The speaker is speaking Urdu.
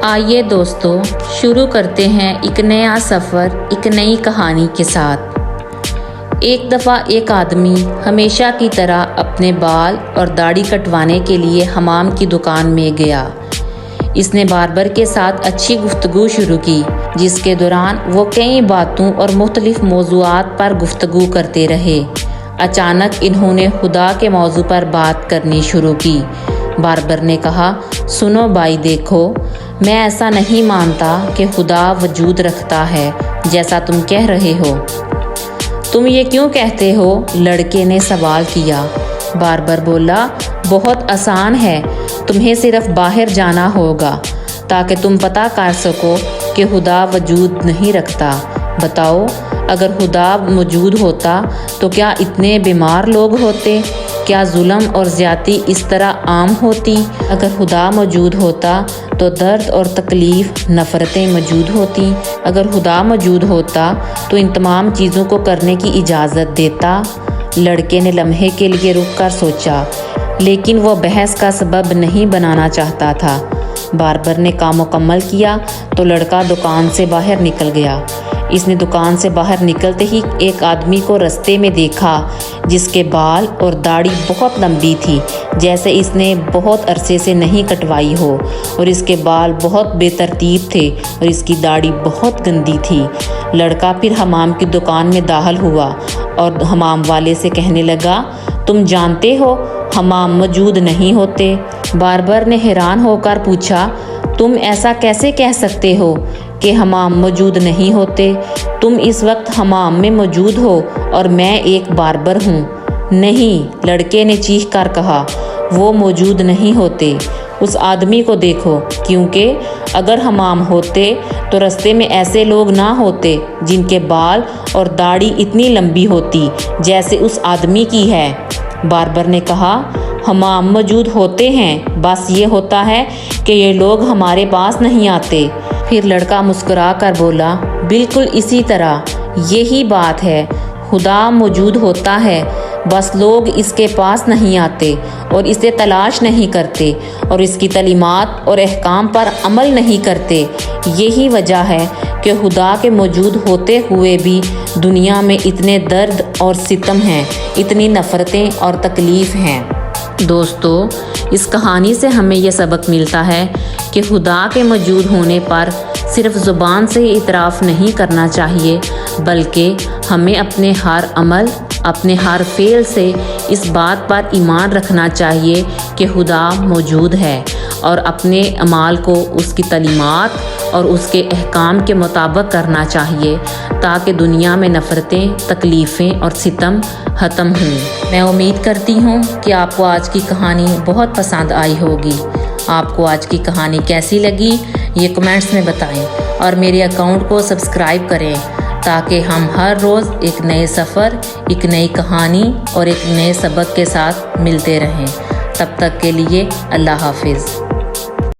آئیے دوستو شروع کرتے ہیں ایک نیا سفر ایک نئی کہانی کے ساتھ۔ ایک دفعہ ایک آدمی ہمیشہ کی طرح اپنے بال اور داڑھی کٹوانے کے لیے حمام کی دکان میں گیا۔ اس نے باربر کے ساتھ اچھی گفتگو شروع کی، جس کے دوران وہ کئی باتوں اور مختلف موضوعات پر گفتگو کرتے رہے۔ اچانک انہوں نے خدا کے موضوع پر بات کرنی شروع کی۔ باربر نے کہا، سنو بھائی، دیکھو، میں ایسا نہیں مانتا کہ خدا وجود رکھتا ہے جیسا تم کہہ رہے ہو۔ تم یہ کیوں کہتے ہو؟ لڑکے نے سوال کیا۔ باربر بولا، بہت آسان ہے، تمہیں صرف باہر جانا ہوگا تاکہ تم پتہ کر سکو کہ خدا وجود نہیں رکھتا۔ بتاؤ، اگر خدا موجود ہوتا تو کیا اتنے بیمار لوگ ہوتے؟ کیا ظلم اور زیادتی اس طرح عام ہوتی؟ اگر خدا موجود ہوتا تو درد اور تکلیف، نفرتیں موجود ہوتی؟ اگر خدا موجود ہوتا تو ان تمام چیزوں کو کرنے کی اجازت دیتا؟ لڑکے نے لمحے کے لیے رک کر سوچا، لیکن وہ بحث کا سبب نہیں بنانا چاہتا تھا۔ باربر نے کام مکمل کیا تو لڑکا دکان سے باہر نکل گیا۔ اس نے دکان سے باہر نکلتے ہی ایک آدمی کو رستے میں دیکھا جس کے بال اور داڑھی بہت لمبی تھی، جیسے اس نے بہت عرصے سے نہیں کٹوائی ہو، اور اس کے بال بہت بے ترتیب تھے اور اس کی داڑھی بہت گندی تھی۔ لڑکا پھر حمام کی دکان میں داخل ہوا اور حمام والے سے کہنے لگا، تم جانتے ہو حمام موجود نہیں ہوتے۔ باربر نے حیران ہو کر پوچھا، تم ایسا کیسے کہہ سکتے ہو کہ حمام موجود نہیں ہوتے؟ تم اس وقت حمام میں موجود ہو اور میں ایک باربر ہوں۔ نہیں، لڑکے نے چیخ کر کہا، وہ موجود نہیں ہوتے۔ اس آدمی کو دیکھو، کیونکہ اگر حمام ہوتے تو رستے میں ایسے لوگ نہ ہوتے جن کے بال اور داڑھی اتنی لمبی ہوتی جیسے اس آدمی کی ہے۔ باربر نے کہا، حمام موجود ہوتے ہیں، بس یہ ہوتا ہے کہ یہ لوگ ہمارے پاس نہیں آتے۔ پھر لڑکا مسکرا کر بولا، بالکل اسی طرح، یہی بات ہے، خدا موجود ہوتا ہے، بس لوگ اس کے پاس نہیں آتے اور اسے تلاش نہیں کرتے اور اس کی تعلیمات اور احکام پر عمل نہیں کرتے۔ یہی وجہ ہے کہ خدا کے موجود ہوتے ہوئے بھی دنیا میں اتنے درد اور ستم ہیں، اتنی نفرتیں اور تکلیف ہیں۔ دوستو، اس کہانی سے ہمیں یہ سبق ملتا ہے کہ خدا کے موجود ہونے پر صرف زبان سے ہی اعتراف نہیں کرنا چاہیے، بلکہ ہمیں اپنے ہر عمل، اپنے ہر فعل سے اس بات پر ایمان رکھنا چاہیے کہ خدا موجود ہے، اور اپنے اعمال کو اس کی تعلیمات اور اس کے احکام کے مطابق کرنا چاہیے، تاکہ دنیا میں نفرتیں، تکلیفیں اور ستم ختم ہوں۔ میں امید کرتی ہوں کہ آپ کو آج کی کہانی بہت پسند آئی ہوگی۔ آپ کو آج کی کہانی کیسی لگی یہ کمنٹس میں بتائیں، اور میرے اکاؤنٹ کو سبسکرائب کریں تاکہ ہم ہر روز ایک نئے سفر، ایک نئی کہانی اور ایک نئے سبق کے ساتھ ملتے رہیں۔ تب تک کے لیے اللہ حافظ۔